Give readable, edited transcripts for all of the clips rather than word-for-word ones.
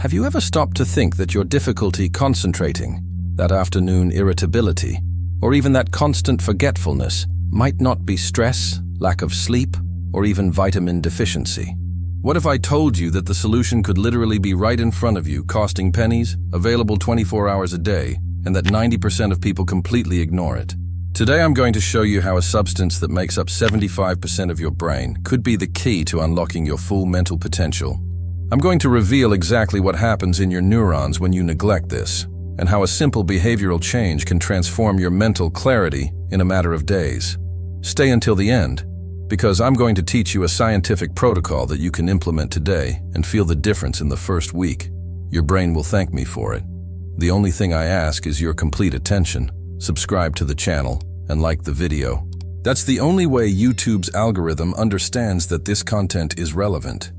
Have you ever stopped to think that your difficulty concentrating, that afternoon irritability, or even that constant forgetfulness might not be stress, lack of sleep, or even vitamin deficiency? What if I told you that the solution could literally be right in front of you, costing pennies, available 24 hours a day, and that 90% of people completely ignore it? Today I'm going to show you how a substance that makes up 75% of your brain could be the key to unlocking your full mental potential. I'm going to reveal exactly what happens in your neurons when you neglect this, and how a simple behavioral change can transform your mental clarity in a matter of days. Stay until the end, because I'm going to teach you a scientific protocol that you can implement today and feel the difference in the first week. Your brain will thank me for it. The only thing I ask is your complete attention. Subscribe to the channel and like the video. That's the only way YouTube's algorithm understands that this content is relevant.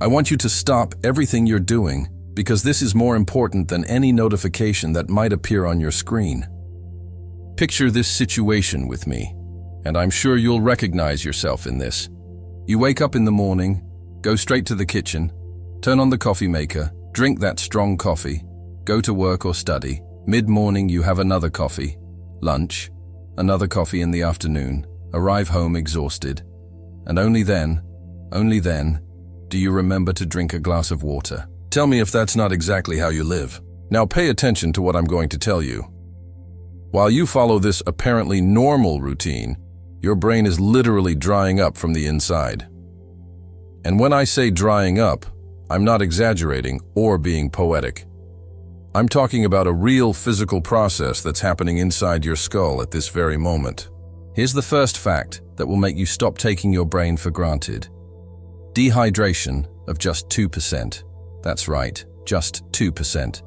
I want you to stop everything you're doing, because this is more important than any notification that might appear on your screen. Picture this situation with me, and I'm sure you'll recognize yourself in this. You wake up in the morning, go straight to the kitchen, turn on the coffee maker, drink that strong coffee, go to work or study. Mid-morning you have another coffee, lunch, another coffee in the afternoon, arrive home exhausted, and only then, do you remember to drink a glass of water. Tell me if that's not exactly how you live. Now pay attention to what I'm going to tell you. While you follow this apparently normal routine, your brain is literally drying up from the inside. And when I say drying up, I'm not exaggerating or being poetic. I'm talking about a real physical process that's happening inside your skull at this very moment. Here's the first fact that will make you stop taking your brain for granted. Dehydration of just 2%, that's right, just 2%,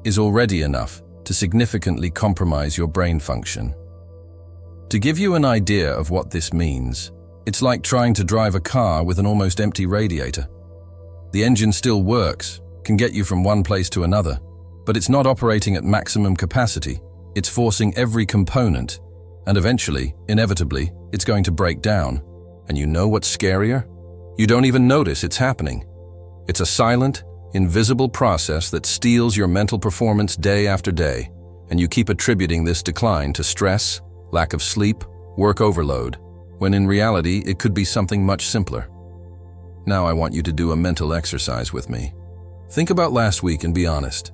is already enough to significantly compromise your brain function. To give you an idea of what this means, it's like trying to drive a car with an almost empty radiator. The engine still works, can get you from one place to another, but it's not operating at maximum capacity. It's forcing every component, and eventually, inevitably, it's going to break down. And you know what's scarier? You don't even notice it's happening. It's a silent, invisible process that steals your mental performance day after day, and you keep attributing this decline to stress, lack of sleep, work overload, when in reality it could be something much simpler. Now I want you to do a mental exercise with me. Think about last week and be honest.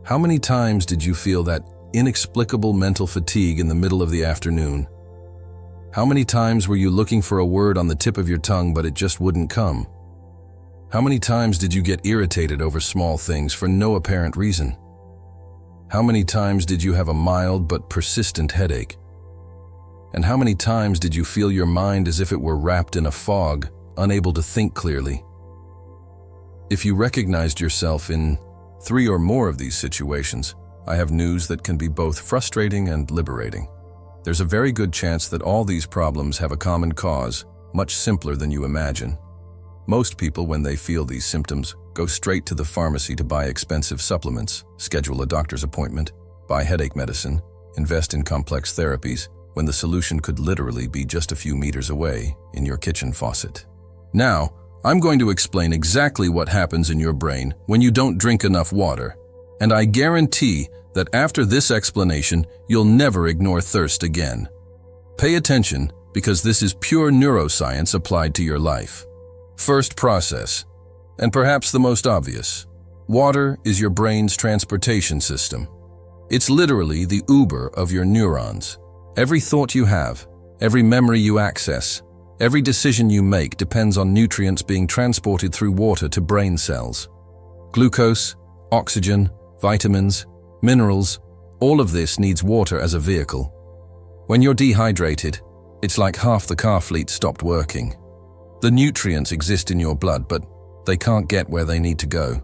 How many times did you feel that inexplicable mental fatigue in the middle of the afternoon? How many times were you looking for a word on the tip of your tongue but it just wouldn't come? How many times did you get irritated over small things for no apparent reason? How many times did you have a mild but persistent headache? And how many times did you feel your mind as if it were wrapped in a fog, unable to think clearly? If you recognized yourself in 3 or more of these situations, I have news that can be both frustrating and liberating. There's a very good chance that all these problems have a common cause, much simpler than you imagine. Most people, when they feel these symptoms, go straight to the pharmacy to buy expensive supplements, schedule a doctor's appointment, buy headache medicine, invest in complex therapies, when the solution could literally be just a few meters away in your kitchen faucet. Now, I'm going to explain exactly what happens in your brain when you don't drink enough water, and I guarantee that after this explanation, you'll never ignore thirst again. Pay attention, because this is pure neuroscience applied to your life. First process, and perhaps the most obvious. Water is your brain's transportation system. It's literally the Uber of your neurons. Every thought you have, every memory you access, every decision you make depends on nutrients being transported through water to brain cells. Glucose, oxygen, vitamins, minerals, all of this needs water as a vehicle. When you're dehydrated, it's like half the car fleet stopped working. The nutrients exist in your blood, but they can't get where they need to go.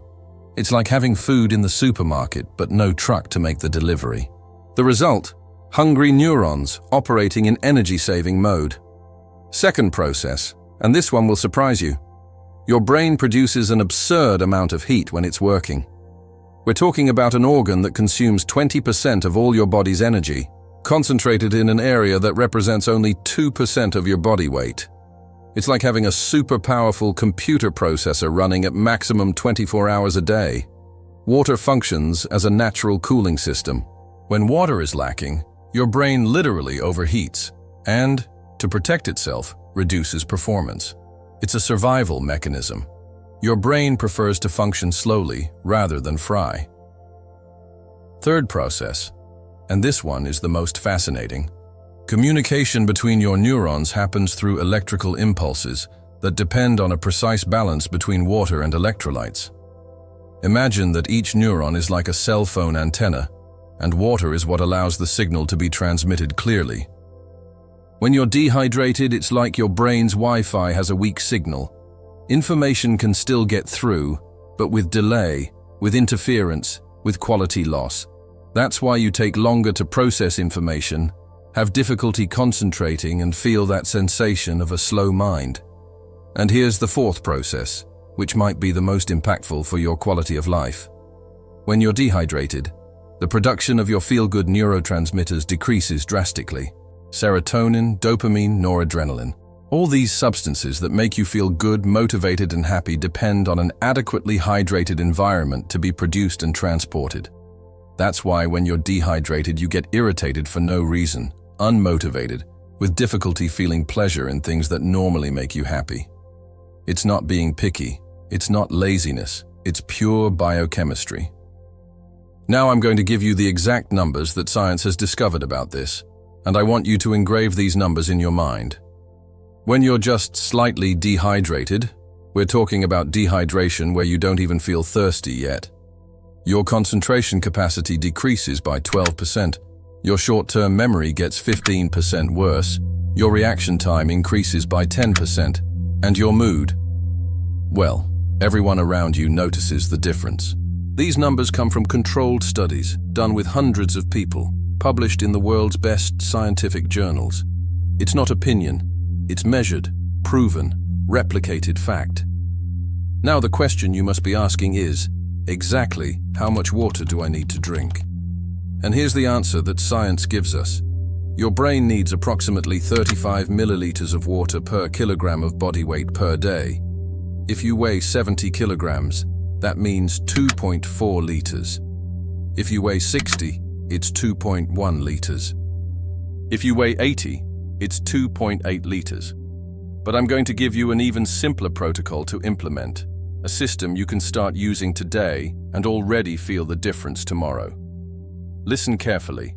It's like having food in the supermarket, but no truck to make the delivery. The result? Hungry neurons operating in energy-saving mode. Second process, and this one will surprise you. Your brain produces an absurd amount of heat when it's working. We're talking about an organ that consumes 20% of all your body's energy, concentrated in an area that represents only 2% of your body weight. It's like having a super powerful computer processor running at maximum 24 hours a day. Water functions as a natural cooling system. When water is lacking, your brain literally overheats and, to protect itself, reduces performance. It's a survival mechanism. Your brain prefers to function slowly rather than fry. Third process, and this one is the most fascinating. Communication between your neurons happens through electrical impulses that depend on a precise balance between water and electrolytes. Imagine that each neuron is like a cell phone antenna, and water is what allows the signal to be transmitted clearly. When you're dehydrated, it's like your brain's Wi-Fi has a weak signal. Information can still get through, but with delay, with interference, with quality loss. That's why you take longer to process information, have difficulty concentrating, and feel that sensation of a slow mind. And here's the fourth process, which might be the most impactful for your quality of life. When you're dehydrated, the production of your feel-good neurotransmitters decreases drastically. Serotonin, dopamine, noradrenaline. All these substances that make you feel good, motivated, and happy depend on an adequately hydrated environment to be produced and transported. That's why when you're dehydrated, you get irritated for no reason, unmotivated, with difficulty feeling pleasure in things that normally make you happy. It's not being picky, it's not laziness, it's pure biochemistry. Now I'm going to give you the exact numbers that science has discovered about this, and I want you to engrave these numbers in your mind. When you're just slightly dehydrated, we're talking about dehydration where you don't even feel thirsty yet. Your concentration capacity decreases by 12%, your short-term memory gets 15% worse, your reaction time increases by 10%, and your mood, well, everyone around you notices the difference. These numbers come from controlled studies done with hundreds of people, published in the world's best scientific journals. It's not opinion, it's measured, proven, replicated fact. Now the question you must be asking is, exactly how much water do I need to drink? And here's the answer that science gives us. Your brain needs approximately 35 milliliters of water per kilogram of body weight per day. If you weigh 70 kilograms, that means 2.4 liters. If you weigh 60, it's 2.1 liters. If you weigh 80, it's 2.8 liters. But I'm going to give you an even simpler protocol to implement, a system you can start using today and already feel the difference tomorrow. Listen carefully.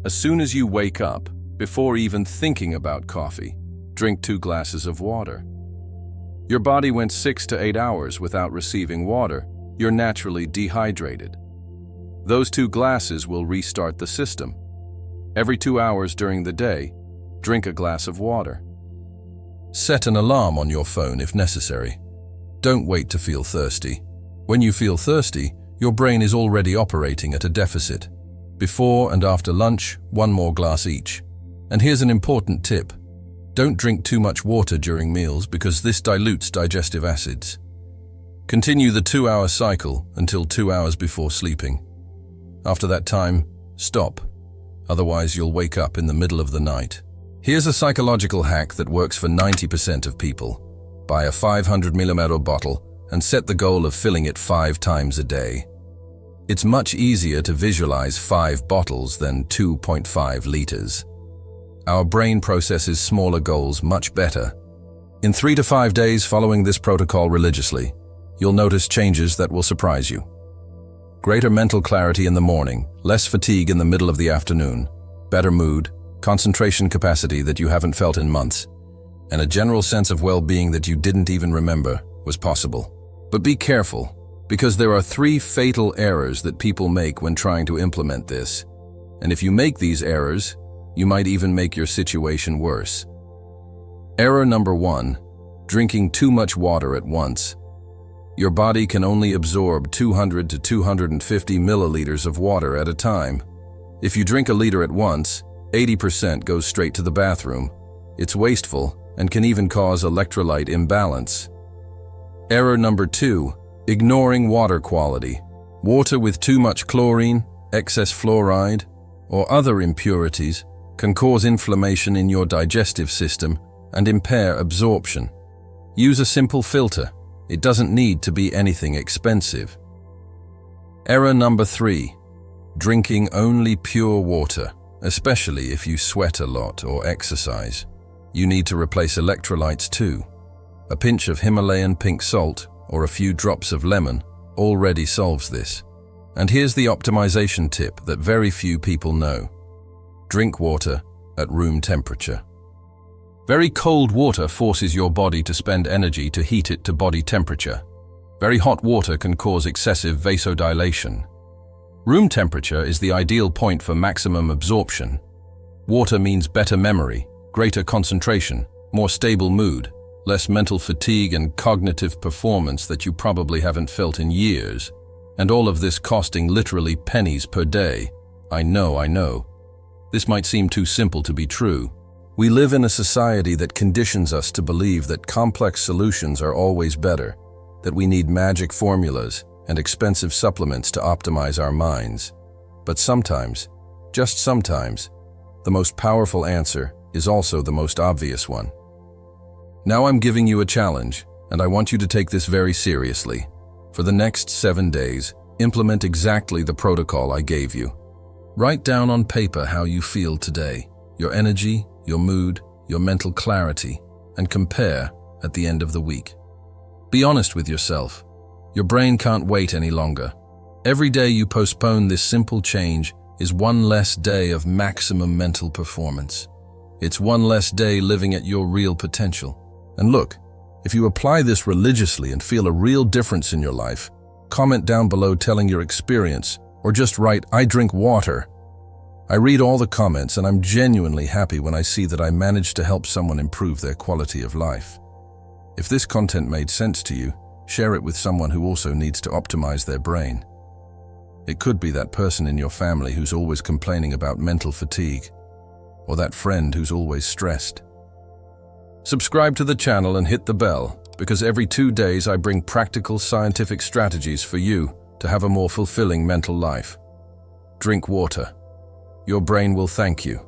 As soon as you wake up, before even thinking about coffee, drink 2 glasses of water. Your body went 6 to 8 hours without receiving water. You're naturally dehydrated. Those 2 glasses will restart the system. Every 2 hours during the day, drink a glass of water. Set an alarm on your phone if necessary. Don't wait to feel thirsty. When you feel thirsty, your brain is already operating at a deficit. Before and after lunch, 1 more glass each. And here's an important tip. Don't drink too much water during meals because this dilutes digestive acids. Continue the 2-hour cycle until 2 hours before sleeping. After that time, stop. Otherwise, you'll wake up in the middle of the night. Here's a psychological hack that works for 90% of people. Buy a 500 ml bottle and set the goal of filling it 5 times a day. It's much easier to visualize 5 bottles than 2.5 liters. Our brain processes smaller goals much better. In 3 to 5 days following this protocol religiously, you'll notice changes that will surprise you. Greater mental clarity in the morning, less fatigue in the middle of the afternoon, better mood, concentration capacity that you haven't felt in months, and a general sense of well-being that you didn't even remember was possible. But be careful, because there are 3 fatal errors that people make when trying to implement this. And if you make these errors, you might even make your situation worse. Error number 1, drinking too much water at once. Your body can only absorb 200 to 250 milliliters of water at a time. If you drink a liter at once, 80% goes straight to the bathroom. It's wasteful and can even cause electrolyte imbalance. Error number 2, ignoring water quality. Water with too much chlorine, excess fluoride, or other impurities can cause inflammation in your digestive system and impair absorption. Use a simple filter. It doesn't need to be anything expensive. Error number 3. Drinking only pure water, especially if you sweat a lot or exercise. You need to replace electrolytes too. A pinch of Himalayan pink salt or a few drops of lemon already solves this. And here's the optimization tip that very few people know. Drink water at room temperature. Very cold water forces your body to spend energy to heat it to body temperature. Very hot water can cause excessive vasodilation. Room temperature is the ideal point for maximum absorption. Water means better memory, greater concentration, more stable mood, less mental fatigue and cognitive performance that you probably haven't felt in years. And all of this costing literally pennies per day. I know. This might seem too simple to be true. We live in a society that conditions us to believe that complex solutions are always better, that we need magic formulas and expensive supplements to optimize our minds. But sometimes, just sometimes, the most powerful answer is also the most obvious one. Now I'm giving you a challenge, and I want you to take this very seriously. For the next 7 days, implement exactly the protocol I gave you. Write down on paper how you feel today, your energy, your mood, your mental clarity, and compare at the end of the week. Be honest with yourself. Your brain can't wait any longer. Every day you postpone this simple change is one less day of maximum mental performance. It's one less day living at your real potential. And look, if you apply this religiously and feel a real difference in your life, comment down below telling your experience, or just write, "I drink water." I read all the comments and I'm genuinely happy when I see that I managed to help someone improve their quality of life. If this content made sense to you, share it with someone who also needs to optimize their brain. It could be that person in your family who's always complaining about mental fatigue, or that friend who's always stressed. Subscribe to the channel and hit the bell, because every 2 days I bring practical scientific strategies for you to have a more fulfilling mental life. Drink water. Your brain will thank you.